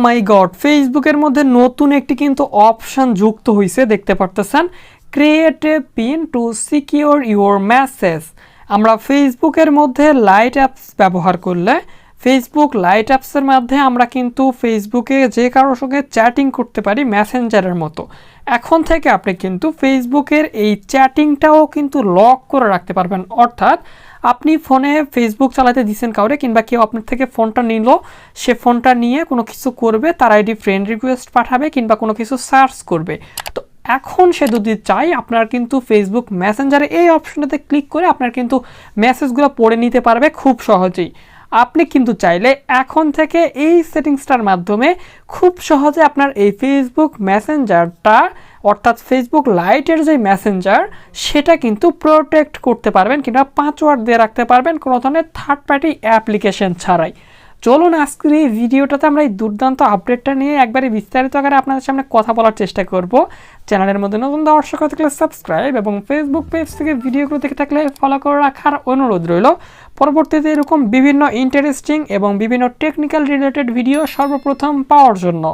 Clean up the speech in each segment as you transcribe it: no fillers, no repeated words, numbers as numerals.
মাই god, ফেসবুকের মধ্যে নতুন একটি কিন্তু অপশন যুক্ত হয়েছে, দেখতে পারতেছেন, create a pin to secure your message. আমরা ফেসবুকের মধ্যে লাইট অ্যাপস ব্যবহার করলে, ফেসবুক লাইট অ্যাপসের মাধ্যমে আমরা কিন্তু ফেসবুকে যে কারোর সঙ্গে চ্যাটিং করতে পারি মেসেঞ্জারের মতো। এখন থেকে আপনি কিন্তু ফেসবুকের এই চ্যাটিংটাও কিন্তু লক করে রাখতে পারবেন। অর্থাৎ আপনি ফোনে ফেসবুক চালাতে দিচ্ছেন কাউরে, কিংবা কেউ আপনার থেকে ফোনটা নিল, সে ফোনটা নিয়ে কোনো কিছু করবে, তার আইডি ফ্রেন্ড রিকোয়েস্ট পাঠাবে কিংবা কোনো কিছু সার্চ করবে। তো এখন সে যদি চাই, আপনার কিন্তু ফেসবুক মেসেঞ্জারে এই অপশনটাতে ক্লিক করে আপনার কিন্তু মেসেজগুলো পড়ে নিতে পারবে খুব সহজেই। আপনি কিন্তু চাইলে এখন থেকে এই সেটিংসটার মাধ্যমে খুব সহজে আপনার এই ফেসবুক মেসেঞ্জারটা, অর্থাৎ ফেসবুক লাইটের যে মেসেঞ্জার, সেটা কিন্তু প্রোটেক্ট করতে পারবেন কিংবা পাসওয়ার্ড দিয়ে রাখতে পারবেন কোনো ধরনের থার্ড পার্টি অ্যাপ্লিকেশন ছাড়াই। চলুন আজকের এই ভিডিওটাতে আমরা এই দুর্দান্ত আপডেটটা নিয়ে একবারে বিস্তারিত আকারে আপনাদের সামনে কথা বলার চেষ্টা করব। চ্যানেলের মধ্যে নতুন দর্শক হয়ে থাকলে সাবস্ক্রাইব এবং ফেসবুক পেজ থেকে ভিডিওগুলো দেখে থাকলে ফলো করে রাখার অনুরোধ রইল। পরবর্তীতে এরকম বিভিন্ন ইন্টারেস্টিং এবং বিভিন্ন টেকনিক্যাল রিলেটেড ভিডিও সর্বপ্রথম পাওয়ার জন্য।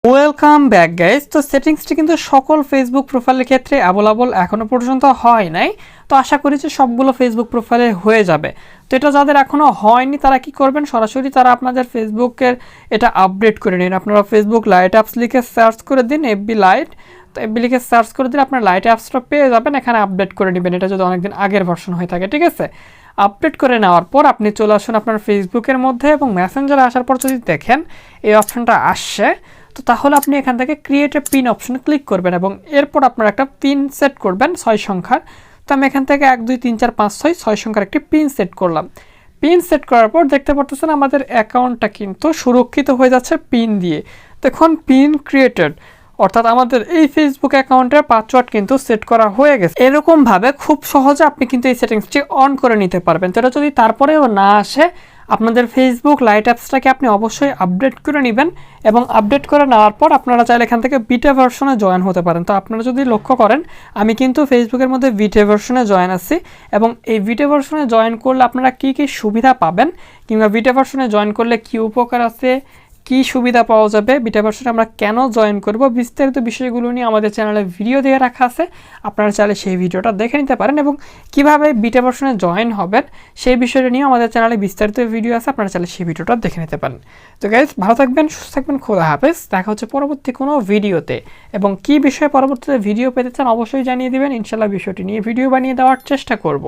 Welcome back guys. তো সেটিংসটি কিন্তু সকল ফেসবুক প্রোফাইলের ক্ষেত্রে অ্যাভেলেবল এখনও পর্যন্ত হয় নাই, তো আশা করি যে সবগুলো ফেসবুক প্রোফাইলে হয়ে যাবে। তো এটা যাদের এখনও হয়নি তারা কি করবেন, সরাসরি তারা আপনাদের ফেসবুকের এটা আপডেট করে নিন। আপনারা ফেসবুক লাইট অ্যাপস লিখে সার্চ করে দিন, এফবি লাইট। তো এফবি লিখে সার্চ করে দিলে আপনার লাইট অ্যাপসটা পেয়ে যাবেন, এখানে আপডেট করে নেবেন। এটা যদি অনেকদিন আগের ভার্সন হয়ে থাকে, ঠিক আছে। আপডেট করে নেওয়ার পর আপনি চলে আসুন আপনার ফেসবুকের মধ্যে এবং মেসেঞ্জারে আসার পর যদি দেখেন এই অপশনটা আসছে, তো তাহলে আপনি এখান থেকে ক্রিয়েট এ পিন অপশনে ক্লিক করবেন এবং এরপর আপনার একটা পিন সেট করবেন 6 সংখ্যার। তো আমি এখান থেকে 1 2 3 4 5 6 সংখ্যার একটি পিন সেট করলাম। পিন সেট করার পর দেখতে পাচ্ছেন আমাদের অ্যাকাউন্টটা কিন্তু সুরক্ষিত হয়ে যাচ্ছে পিন দিয়ে। দেখুন পিন ক্রিয়েটেড, অর্থাৎ আমাদের এই ফেসবুক অ্যাকাউন্টের পাসওয়ার্ড কিন্তু সেট করা হয়ে গেছে। এরকমভাবে খুব সহজে আপনি কিন্তু এই সেটিংসটি অন করে নিতে পারবেন। তো এটা যদি তারপরেও না আসে, আপনাদের ফেসবুক লাইট অ্যাপসটাকে আপনি অবশ্যই আপডেট করে নেবেন এবং আপডেট করে নেওয়ার পর আপনারা চাইলে এখান থেকে বিটা ভার্সনে জয়েন হতে পারেন। তো আপনারা যদি লক্ষ্য করেন, আমি কিন্তু ফেসবুকের মধ্যে বিটা ভার্সনে জয়েন আছি এবং এই বিটা ভার্সনে জয়েন করলে আপনারা কী কী সুবিধা পাবেন কিংবা বিটা ভার্সনে জয়েন করলে কী উপকার আছে, কি সুবিধা পাওয়া যাবে, বিটা ভার্সনে আমরা কেন জয়েন করব, বিস্তারিত বিষয়গুলো নিয়ে আমাদের চ্যানেলে ভিডিও দিয়ে রাখা আছে। আপনারা চাইলে সেই ভিডিওটা দেখে নিতে পারেন এবং কিভাবে বিটা ভার্সনে জয়েন হবেন সেই বিষয়টা নিয়ে আমাদের চ্যানেলে বিস্তারিত ভিডিও আছে, আপনারা চাইলে সেই ভিডিওটা দেখে নিতে পারেন। তো গাইস, ভালো থাকবেন, সুস্থ থাকবেন, খোদা হাফেজ। দেখা হচ্ছে পরবর্তী কোনো ভিডিওতে। এবং কি বিষয়ে পরবর্তীতে ভিডিও পেতে চান অবশ্যই জানিয়ে দিবেন, ইনশাল্লাহ বিষয়টি নিয়ে ভিডিও বানিয়ে দেওয়ার চেষ্টা করব।